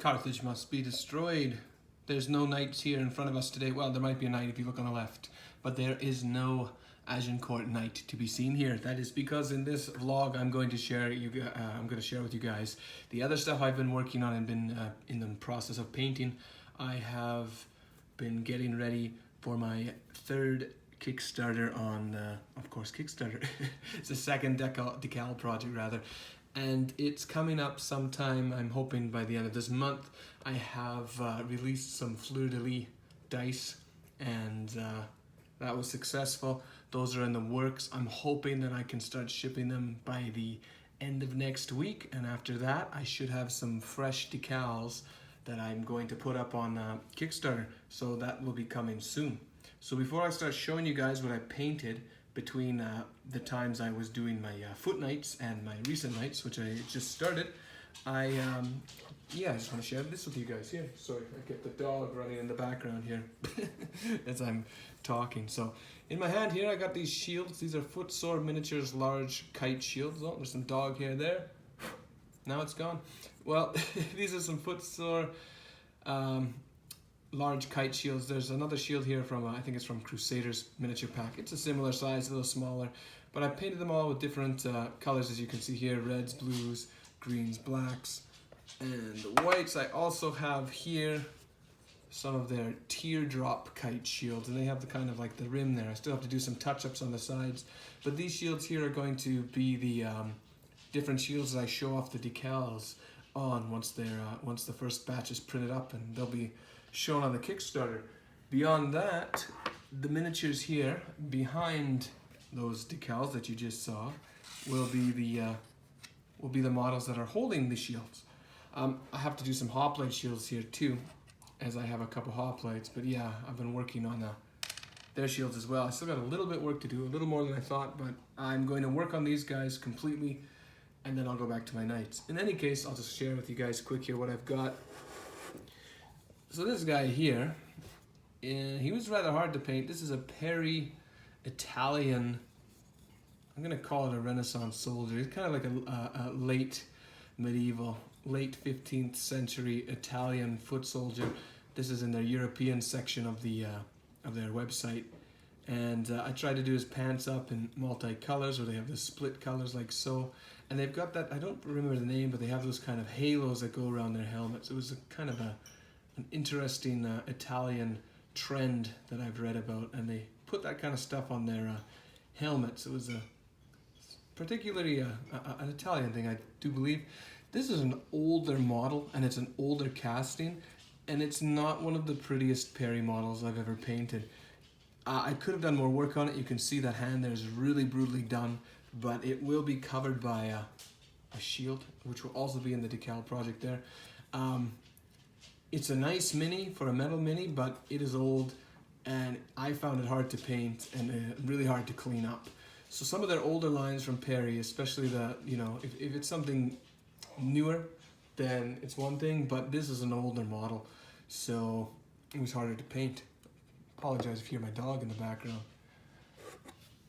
Carthage must be destroyed. There's no knights here in front of us today. Well, there might be a knight if you look on the left, but there is no Agincourt knight to be seen here. That is because in this vlog I'm going to share with you guys the other stuff I've been working on and been in the process of painting. I have been getting ready for my third Kickstarter on, of course, Kickstarter. It's the second decal project rather, and it's coming up sometime. I'm hoping by the end of this month. I have released some fleur-de-lis dice, and that was successful. Those are in the works. I'm hoping that I can start shipping them by the end of next week, and after that I should have some fresh decals that I'm going to put up on Kickstarter, so that will be coming soon. So before I start showing you guys what I painted between the times I was doing my foot nights and my recent nights, which I just started, I just want to share this with you guys here. Sorry, I get the dog running in the background here as I'm talking. So in my hand here I got these shields. These are Footsore Miniatures large kite shields. Oh, there's some dog hair there. Now it's gone. Well, these are some Footsore large kite shields. There's another shield here from, I think it's from Crusader's miniature pack. It's a similar size, a little smaller, but I painted them all with different colors, as you can see here: reds, blues, greens, blacks, and whites. I also have here some of their teardrop kite shields, and they have the kind of like the rim there. I still have to do some touch-ups on the sides, but these shields here are going to be the different shields that I show off the decals on once the first batch is printed up, and they'll be shown on the Kickstarter. Beyond that, the miniatures here behind those decals that you just saw will be the models that are holding the shields. I have to do some hoplite shields here too, as I have a couple hoplites, but yeah, I've been working on their shields as well. I still got a little bit work to do, a little more than I thought, but I'm going to work on these guys completely, and then I'll go back to my knights. In any case, I'll just share with you guys quick here what I've got. So this guy here, he was rather hard to paint. This is a Perry Italian, I'm gonna call it a Renaissance soldier. He's kind of like a late medieval, late 15th century Italian foot soldier. This is in their European section of their website. And I tried to do his pants up in multi-colors, where they have the split colors like so. And they've got that, I don't remember the name, but they have those kind of halos that go around their helmets. It was a kind of an interesting Italian trend that I've read about, and they put that kind of stuff on their helmets. It was particularly an Italian thing, I do believe. This is an older model, and it's an older casting, and it's not one of the prettiest Perry models I've ever painted. I could have done more work on it. You can see that hand there is really brutally done, but it will be covered by a shield, which will also be in the decal project there. It's a nice mini for a metal mini, but it is old, and I found it hard to paint and really hard to clean up. So some of their older lines from Perry, especially if it's something newer, then it's one thing, but this is an older model, so it was harder to paint. Apologize if you hear my dog in the background.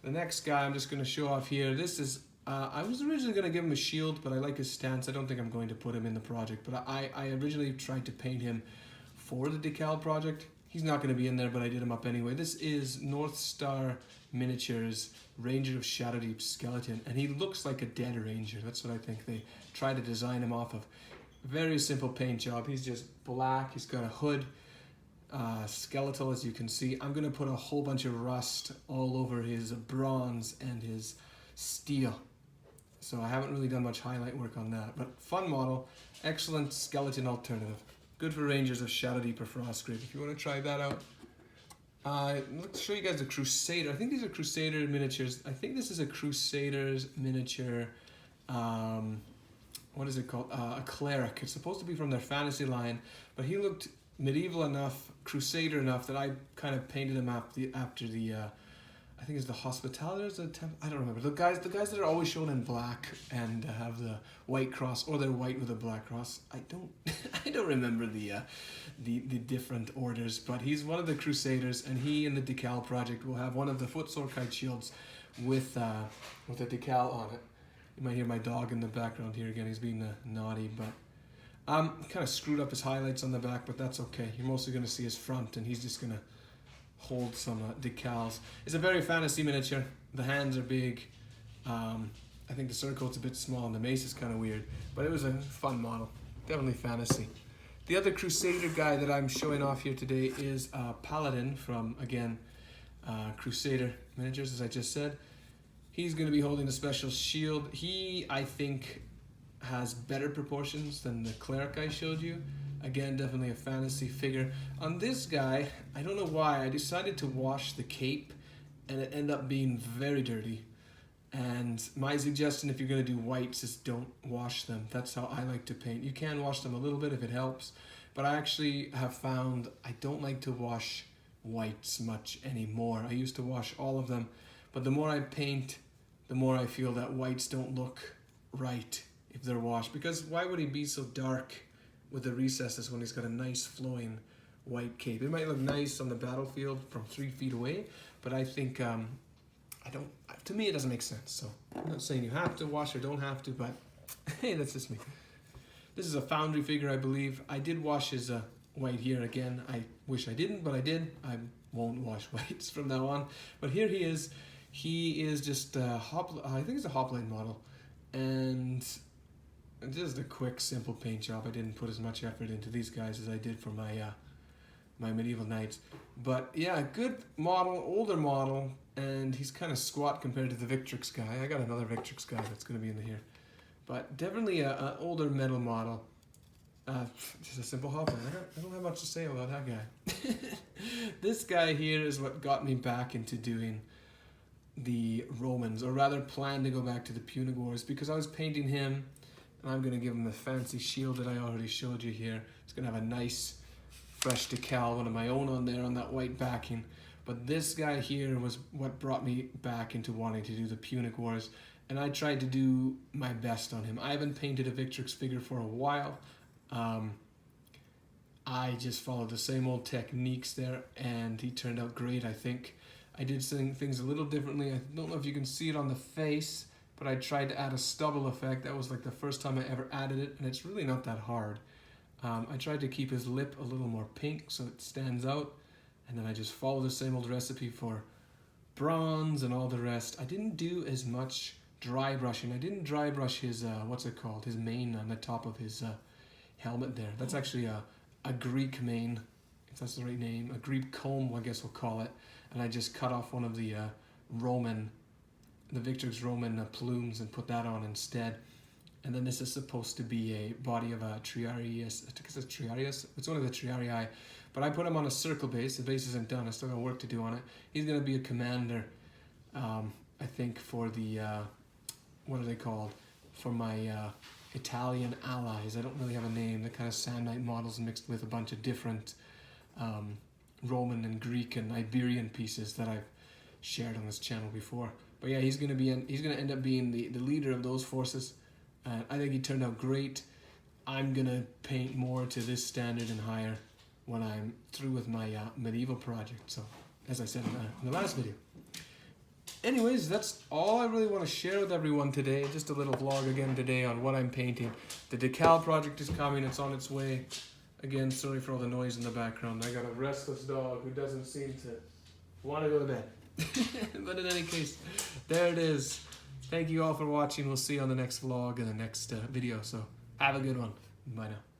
The next guy I'm just going to show off here, this is, I was originally going to give him a shield, but I like his stance. I don't think I'm going to put him in the project, but I originally tried to paint him for the decal project. He's not going to be in there, but I did him up anyway. This is North Star Miniatures Ranger of Shadowdeep Skeleton, and he looks like a dead ranger. That's what I think they tried to design him off of. Very simple paint job. He's just black. He's got a hood, skeletal, as you can see. I'm going to put a whole bunch of rust all over his bronze and his steel. So I haven't really done much highlight work on that, but fun model, excellent skeleton alternative. Good for Rangers of Shadowdeep or Frostgrave if you want to try that out. Let's show you guys the Crusader. I think these are Crusader miniatures. I think this is a Crusader's miniature, what is it called? A cleric. It's supposed to be from their fantasy line, but he looked medieval enough, Crusader enough, that I kind of painted him after the I think it's the Hospitallers, I don't remember. The guys that are always shown in black and have the white cross, or they're white with a black cross. I don't remember the different orders, but he's one of the Crusaders, and he in the decal project will have one of the Footsore kite shields with a decal on it. You might hear my dog in the background here again. He's being naughty, but Kind of screwed up his highlights on the back, but that's okay. You're mostly going to see his front, and he's just going to hold some decals. It's a very fantasy miniature. The hands are big. I think the surcoat's a bit small, and the mace is kind of weird, but it was a fun model. Definitely fantasy. The other Crusader guy that I'm showing off here today is Paladin from, again, Crusader Miniatures, as I just said. He's going to be holding a special shield. He, I think, has better proportions than the cleric I showed you. Again, definitely a fantasy figure. On this guy, I don't know why, I decided to wash the cape, and it ended up being very dirty. And my suggestion, if you're going to do whites, is don't wash them. That's how I like to paint. You can wash them a little bit if it helps, but I actually have found I don't like to wash whites much anymore. I used to wash all of them, but the more I paint, the more I feel that whites don't look right if they're washed. Because why would he be so dark with the recesses when he's got a nice flowing white cape? It might look nice on the battlefield from 3 feet away, but I think to me it doesn't make sense. So I'm not saying you have to wash or don't have to, but hey, that's just me. This is a Foundry figure, I believe. I did wash his white here again. I wish I didn't, but I did. I won't wash whites from now on. But here he is. He is just I think it's a hoplite model, and just a quick, simple paint job. I didn't put as much effort into these guys as I did for my my medieval knights. But yeah, good model, older model, and he's kind of squat compared to the Victrix guy. I got another Victrix guy that's going to be in here. But definitely an older metal model. Just a simple hoplite. I don't have much to say about that guy. This guy here is what got me back into doing the Romans, or rather planned to go back to the Punic Wars, because I was painting him, and I'm going to give him the fancy shield that I already showed you here. It's going to have a nice fresh decal, one of my own on there on that white backing. But this guy here was what brought me back into wanting to do the Punic Wars, and I tried to do my best on him. I haven't painted a Victrix figure for a while. I just followed the same old techniques there, and he turned out great, I think. I did things a little differently. I don't know if you can see it on the face, but I tried to add a stubble effect. That was like the first time I ever added it, and it's really not that hard. I tried to keep his lip a little more pink so it stands out, and then I just followed the same old recipe for bronze and all the rest. I didn't do as much dry brushing. I didn't dry brush his, his mane on the top of his helmet there. That's actually a Greek mane, if that's the right name, a Greek comb, I guess we'll call it. And I just cut off one of the Victrix Roman plumes and put that on instead. And then this is supposed to be a body of a Triarius. I think it's a Triarius. It's one of the Triarii. But I put him on a circle base. The base isn't done. I still got work to do on it. He's going to be a commander, I think, for the, what are they called? For my Italian allies. I don't really have a name. They're kind of Sand Knight models mixed with a bunch of different Roman and Greek and Iberian pieces that I've shared on this channel before. But yeah, he's going to end up being the leader of those forces. I think he turned out great. I'm going to paint more to this standard and higher when I'm through with my medieval project. So, as I said in the last video. Anyways, that's all I really want to share with everyone today. Just a little vlog again today on what I'm painting. The Decal project is coming. It's on its way. Again, sorry for all the noise in the background. I got a restless dog who doesn't seem to want to go to bed. But in any case, there it is. Thank you all for watching. We'll see you on the next vlog and the next video. So have a good one. Bye now.